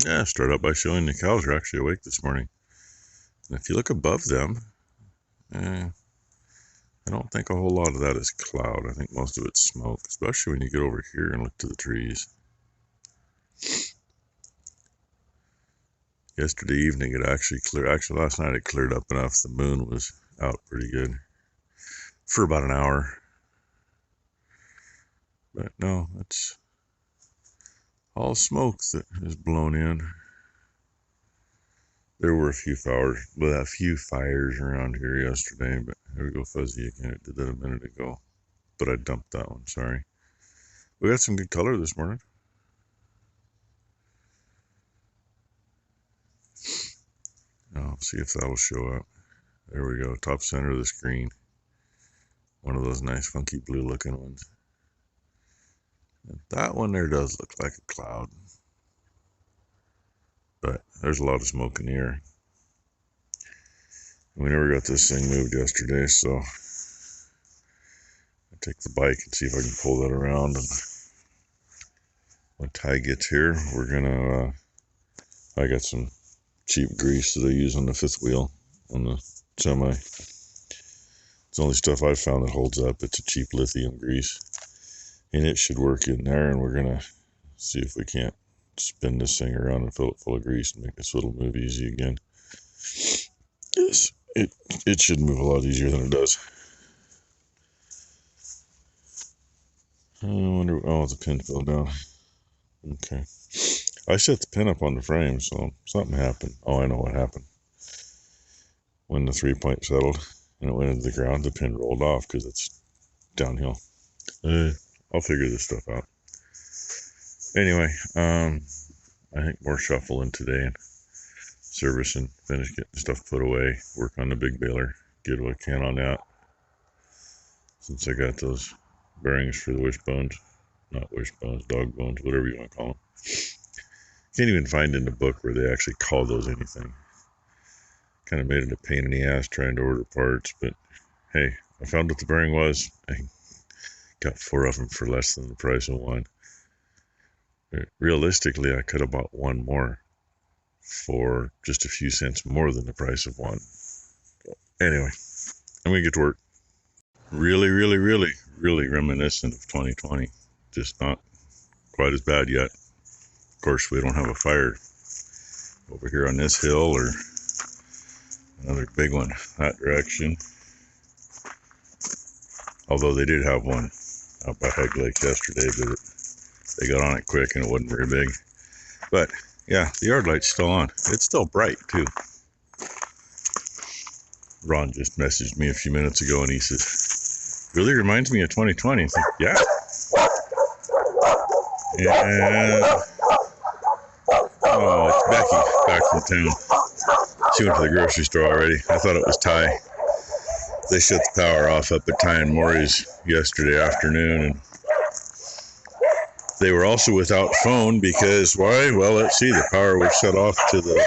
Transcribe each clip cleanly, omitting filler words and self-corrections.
Yeah, start out by showing the cows are actually awake this morning. And if you look above them, I don't think a whole lot of that is cloud. I think most of it's smoke, especially when you get over here and look to the trees. Yesterday evening it actually cleared. Actually, last night it cleared up enough. The moon was out pretty good for about an hour. But no, it's all smoke that is blown in. There were a few fires around here yesterday, but there we go, fuzzy again. It did that a minute ago, but I dumped that one. Sorry. We got some good color this morning. I'll see if that'll show up. There we go, top center of the screen. One of those nice funky blue looking ones. And that one there does look like a cloud, but there's a lot of smoke in the air. We never got this thing moved yesterday, so I'll take the bike and see if I can pull that around. And when Ty gets here, we're gonna, I got some cheap grease that I use on the fifth wheel on the semi. It's the only stuff I've found that holds up. It's a cheap lithium grease, and it should work in there. And we're gonna see if we can't spin this thing around and fill it full of grease and make this little move easy again. Yes, it should move a lot easier than it does. I wonder. Oh, the pin fell down. Okay. I set the pin up on the frame, so something happened. Oh, I know what happened. When the 3-point settled and it went into the ground, the pin rolled off because it's downhill. I'll figure this stuff out. Anyway, I think more shuffling today and servicing, finish getting stuff put away, work on the big baler, get what I can on that. Since I got those bearings for the wishbones, not wishbones, dog bones, whatever you want to call them. Can't even find in the book where they actually call those anything. Kind of made it a pain in the ass trying to order parts, but hey, I found what the bearing was. I got 4 of them for less than the price of one. But realistically, I could have bought one more for just a few cents more than the price of one. Anyway, I'm gonna get to work. Really reminiscent of 2020. Just not quite as bad yet. Of course, we don't have a fire over here on this hill or another big one that direction. Although they did have one out by Hegg Lake yesterday, but they got on it quick and it wasn't very big. But yeah, the yard light's still on. It's still bright too. Ron just messaged me a few minutes ago and he says, really reminds me of 2020. It's like, yeah. And oh, it's Becky back from town. She went to the grocery store already. I thought it was Ty. They shut the power off up at Ty and Maury's yesterday afternoon, and they were also without phone because why? Well, let's see, the power was shut off to the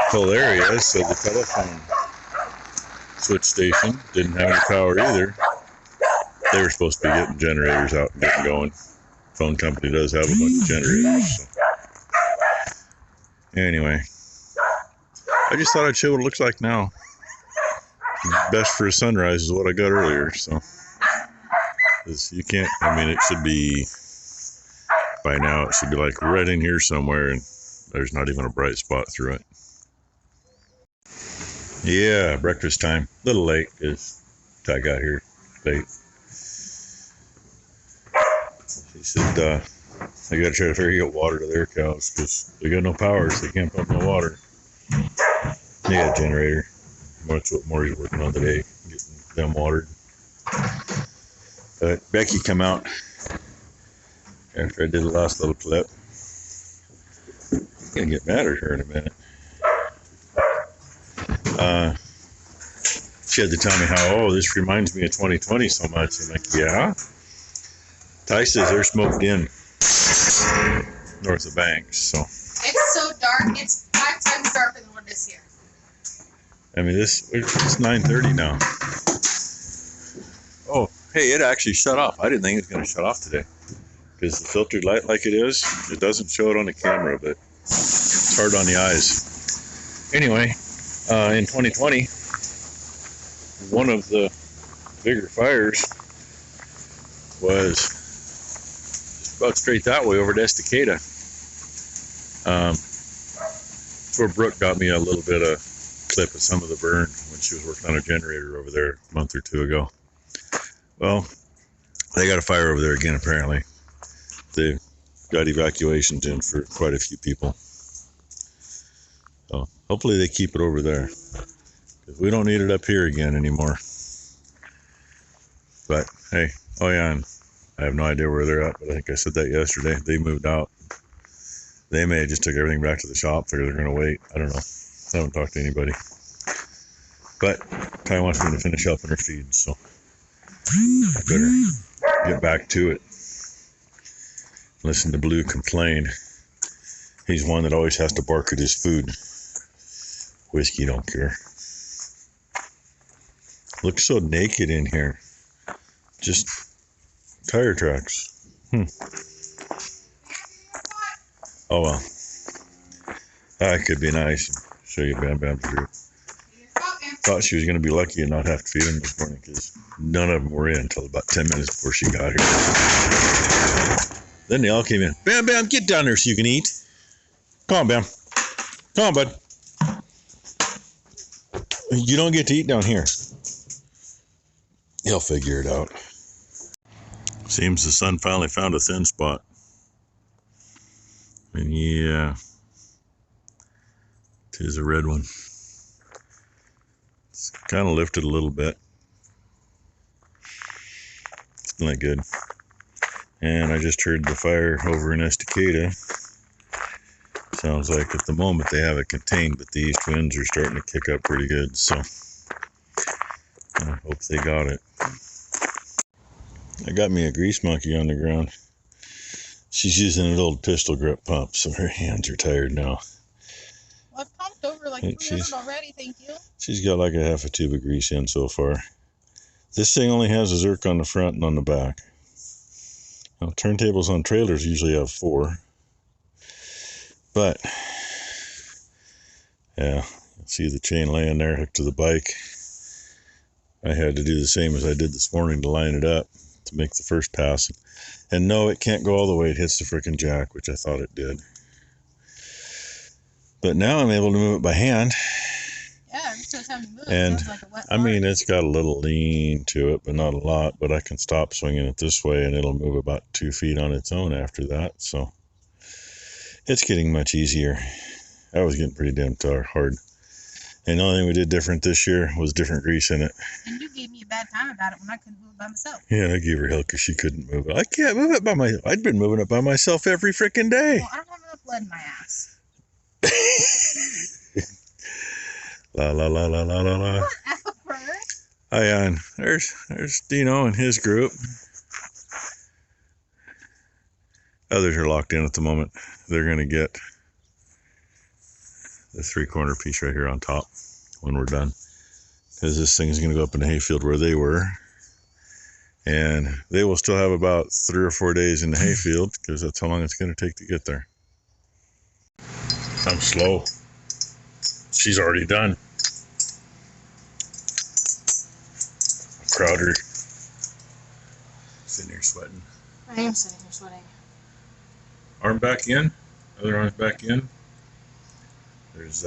whole area, so the telephone switch station didn't have any power either. They were supposed to be getting generators out and getting going. Phone company does have a bunch of generators. So. Anyway, I just thought I'd show what it looks like now. Best for a sunrise is what I got earlier, so you can't, I mean, it should be, by now it should be like right in here somewhere, and there's not even a bright spot through it. Yeah, breakfast time. A little late because Ty got here late. He said, I got to try to figure out water to their cows because they got no power, so they can't pump no water. They got a generator. That's what Maury's working on today, getting them watered. But Becky come out after I did the last little clip. I'm gonna get mad at her in a minute. She had to tell me how, oh, this reminds me of 2020 so much. I'm like, yeah. Ty says they're smoked in north of Banks, so. It's so dark, it's 5 times darker than what it is here. I mean, it's 9:30 now. Oh, hey, it actually shut off. I didn't think it was going to shut off today. Because the filtered light like it is, it doesn't show it on the camera, but hard on the eyes. Anyway, in 2020, one of the bigger fires was about straight that way over to Estacada. Where Brooke got me a little bit of clip of some of the burn when she was working on a generator over there a month or two ago. Well, they got a fire over there again apparently. They got evacuations in for quite a few people. So hopefully they keep it over there, because we don't need it up here again anymore. But hey, oh yeah, and I have no idea where they're at, but I think I said that yesterday. They moved out. They may have just took everything back to the shop, figure they're going to wait. I don't know. I haven't talked to anybody. But Kai wants me to finish up in her feed, so I better get back to it. Listen to Blue complain. He's one that always has to bark at his food. Whiskey don't care. Looks so naked in here. Just tire tracks. Oh well. That could be nice. Show you Bam Bam's group. Thought she was going to be lucky and not have to feed him this morning, because none of them were in until about 10 minutes before she got here. Then they all came in. Bam Bam, get down there so you can eat. Come on, Bam. Come on, bud. You don't get to eat down here. He'll figure it out. Seems the sun finally found a thin spot. And yeah, tis a red one. It's kind of lifted a little bit. It's not good. And I just heard the fire over in Estacada. Sounds like at the moment they have it contained, but the east winds are starting to kick up pretty good, so I hope they got it. I got me a grease monkey on the ground. She's using an old pistol grip pump, so her hands are tired now. Well, I've pumped over like 300 already, thank you. She's got like a half a tube of grease in so far. This thing only has a Zerk on the front and on the back. Now, turntables on trailers usually have 4. But, yeah, see the chain laying there hooked to the bike. I had to do the same as I did this morning to line it up to make the first pass. And no, it can't go all the way. It hits the frickin' jack, which I thought it did. But now I'm able to move it by hand. Yeah, every time you move it, And it sounds like a wet I mean, it's got a little lean to it, but not a lot. But I can stop swinging it this way, and it'll move about 2 feet on its own after that. So it's getting much easier. I was getting pretty damn hard. And the only thing we did different this year was different grease in it. And you gave me a bad time about it when I couldn't move it by myself. Yeah, I gave her hell because she couldn't move it. I can't move it by myself. I'd been moving it by myself every frickin' day. Well, I don't have enough blood in my ass. La la la la la la la. Hi, there's Dino and his group. Others are locked in at the moment. They're gonna get the 3-corner piece right here on top when we're done, because this thing is going to go up in the hayfield where they were, and they will still have about 3 or 4 days in the hayfield, because that's how long it's going to take to get there. I'm slow. She's already done. Crowder sitting here sweating. I am sitting here sweating. Arm back in, other arm's back in. There's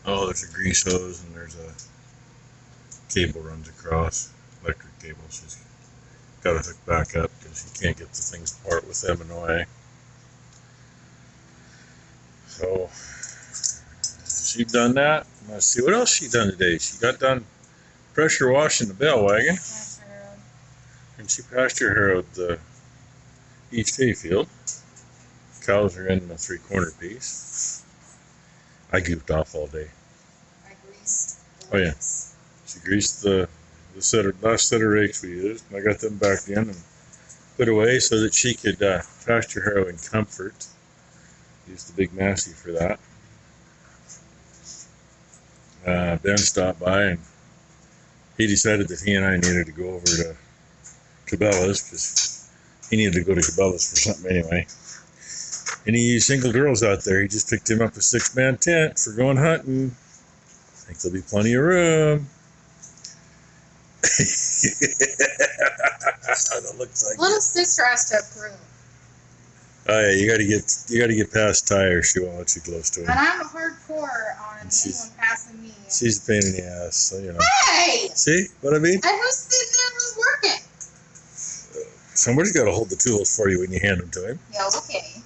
there's a grease hose, and there's a cable runs across, electric cable. She's got to hook back up because you can't get the things apart with them in the way. So she's done that. Let's see what else she done today. She got done pressure washing the bale wagon, and she pasture harrowed the east hayfield. Cows are in the 3-corner piece. I goofed off all day. I greased the Oh yeah, she greased the last set of rakes we used, and I got them back in and put away so that she could pasture harrow in comfort. Used the big Massey for that. Ben stopped by, and he decided that he and I needed to go over to Cabela's because he needed to go to Cabela's for something anyway. Any of you single girls out there, he just picked him up a 6-man tent for going hunting. I think there'll be plenty of room. That looks like Little sister has to approve. Oh yeah, you gotta get past Ty, or she won't let you close to him. And I'm hardcore on anyone passing me. She's a pain in the ass, so you know. Hey! See what I mean? And who said that was working? Somebody's got to hold the tools for you when you hand them to him. Yeah, okay.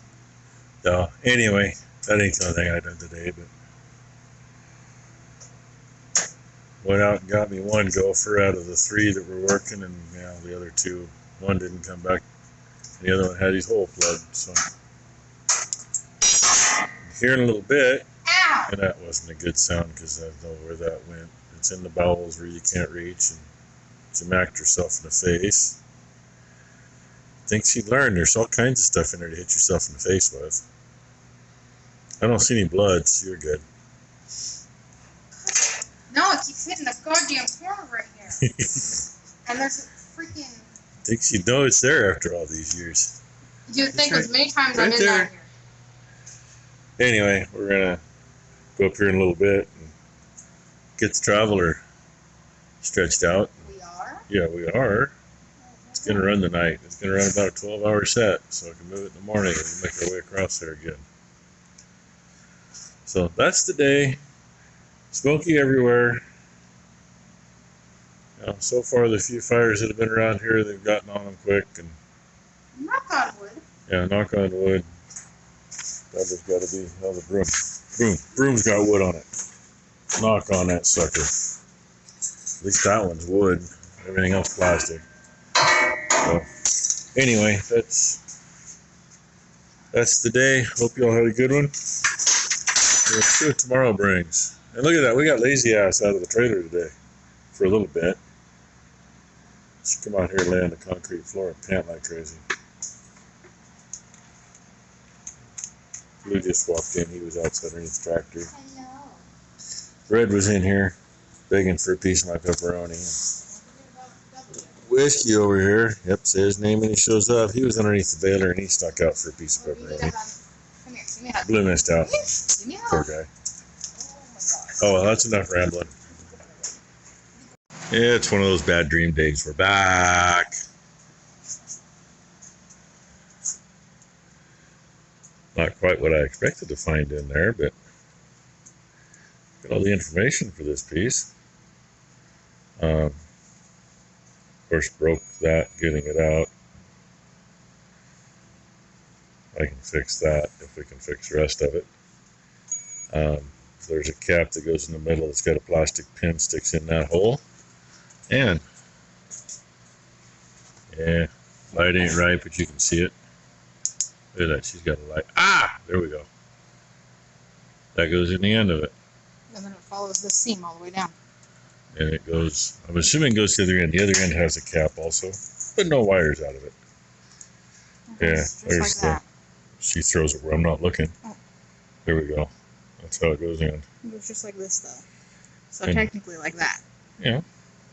So anyway, that ain't the only thing I done today, but went out and got me one gopher out of the 3 that were working, and the other 2, one didn't come back. The other one had his hole plugged, so here in a little bit. Ow! And that wasn't a good sound because I know where that went. It's in the bowels where you can't reach, and she macked herself in the face. Think she'd learn. There's all kinds of stuff in there to hit yourself in the face with. I don't see any blood, so you're good. No, it keeps hitting the goddamn corner right here. And there's a freaking... Think she'd know it's there after all these years. You'd think as many times right I'm in there. here. Anyway, we're gonna go up here in a little bit and get the traveler stretched out. We are? Yeah, we are. It's gonna run the night. It's gonna run about a 12-hour set, so I can move it in the morning and make our way across there again. So that's the day. Smoky everywhere. So far, the few fires that have been around here, they've gotten on them quick. And Knock on wood. yeah, knock on wood. That has got to be the broom. Broom's got wood on it. Knock on that sucker. At least that one's wood. Everything else plastic. So anyway, that's the day. Hope you all had a good one. We'll see what tomorrow brings. And look at that, we got lazy ass out of the trailer today for a little bit. She come out here and lay on the concrete floor and pant like crazy. Lou just walked in. He was outside underneath the tractor. Hello. Red was in here begging for a piece of my pepperoni. Whiskey over here. Yep, say his name when he shows up. He was underneath the baler and he stuck out for a piece of pepperoni. Come here, give me a hug. Blue missed out. Give me a hug. Poor guy. Oh my God. Oh, well, that's enough rambling. Yeah, it's one of those bad dream days. We're back. Not quite what I expected to find in there, but got all the information for this piece. Of course, broke that getting it out. I can fix that if we can fix the rest of it. There's a cap that goes in the middle that's got a plastic pin sticks in that hole. And yeah, light ain't right, but you can see it. Look at that, she's got a light. Ah, there we go. That goes in the end of it. And then it follows the seam all the way down. And it goes, I'm assuming it goes to the other end. The other end has a cap also, but no wires out of it. Yeah, Just there's like that. she throws it where I'm not looking. Oh. There we go. That's how it goes in. It was just like this though. So And- technically like that. Yeah.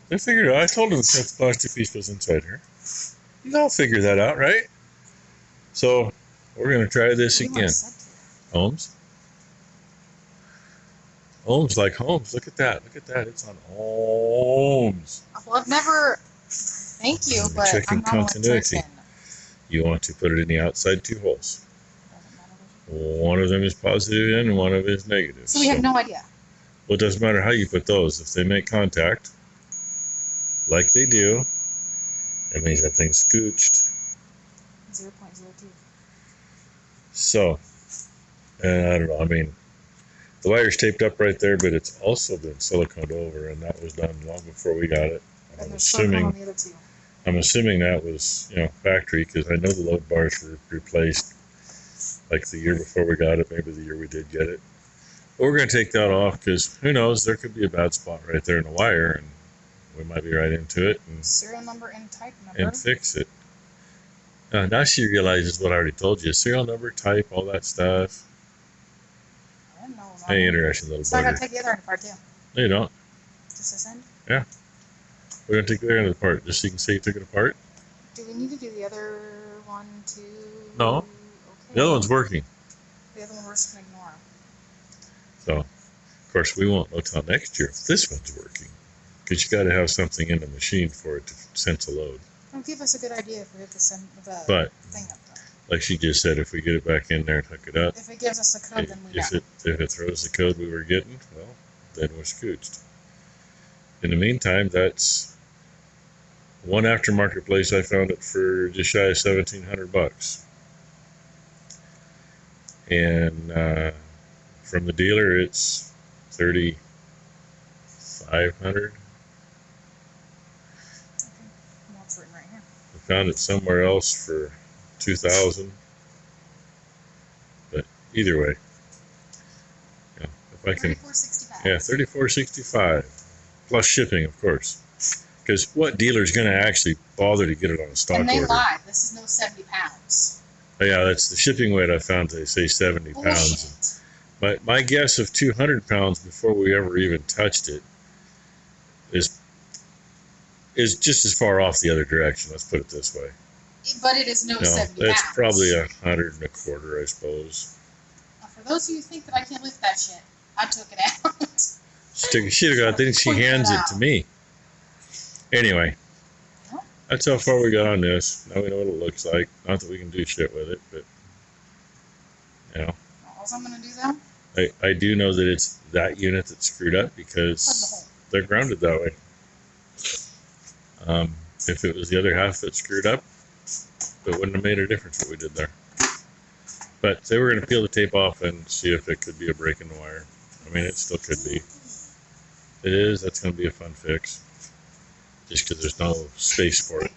They figured it out. I told them that the plastic piece was inside here. They'll figure that out, right? So we're gonna try this What do you again. want set to? Ohms. Ohms like Holmes. Look at that. Look at that. It's on ohms. Well, I've never. Thank you, We're but checking I'm not an continuity. electrician. You want to put it in the outside 2 holes. Doesn't matter which One of them is positive in and one of them is negative. So we have no idea. Well, it doesn't matter how you put those. If they make contact, like they do, that means that thing's scooched. 0.02. So, and I don't know, I mean, the wire's taped up right there, but it's also been siliconed over, and that was done long before we got it. And I'm there's silicone on assuming, the other two. I'm assuming that was, factory, because I know the load bars were replaced like the year before we got it, maybe the year we did get it. But we're going to take that off, because who knows, there could be a bad spot right there in the wire, and we might be right into it Serial number and type number. and fix it. Now she realizes what I already told you. Serial number, type, all that stuff. I don't know. Hey, interesting little So I gotta bugger. take the other end apart too. No, you don't. Just this end. We're going to take the other end apart, just so you can say you took it apart. Do we need to do the other one too? No. Okay. The other one's working. we're just gonna ignore them. So, of course, we won't know till next year if this one's working. Because you got to have something in the machine for it to sense a load. It'll give us a good idea if we have to send the But, thing up there. like she just said, if we get it back in there and hook it up, If it gives us the code, then we know. if it throws the code we were getting, well, then we're scooched. In the meantime, that's one aftermarket place. I found it for just shy of $1,700, and from the dealer, it's $3,500. Well, it's written right here. I found it somewhere else for $2,000. But either way, yeah, if I can, $34.65. yeah, $34.65 plus shipping, of course. Because what dealer's going to actually bother to get it on a stock And they order? lied. This is no 70 pounds. Oh, yeah, that's the shipping weight I found. They say 70 Bullshit. pounds. My guess of 200 pounds before we ever even touched it is just as far off the other direction. Let's put it this way. But it is no 70 that's pounds. probably 125, I suppose. Now, for those of you who think that I can't lift that shit, I took it out. She got. Then she hands it to me. Anyway, that's how far we got on this. Now we know what it looks like. Not that we can do shit with it, but you know. All I'm gonna do though. I do know that it's that unit that's screwed up because they're grounded that way. If it was the other half that screwed up, it wouldn't have made a difference what we did there. But they were going to peel the tape off and see if it could be a break in the wire. I mean, it still could be. It is. That's going to be a fun fix. Just because there's no space for it.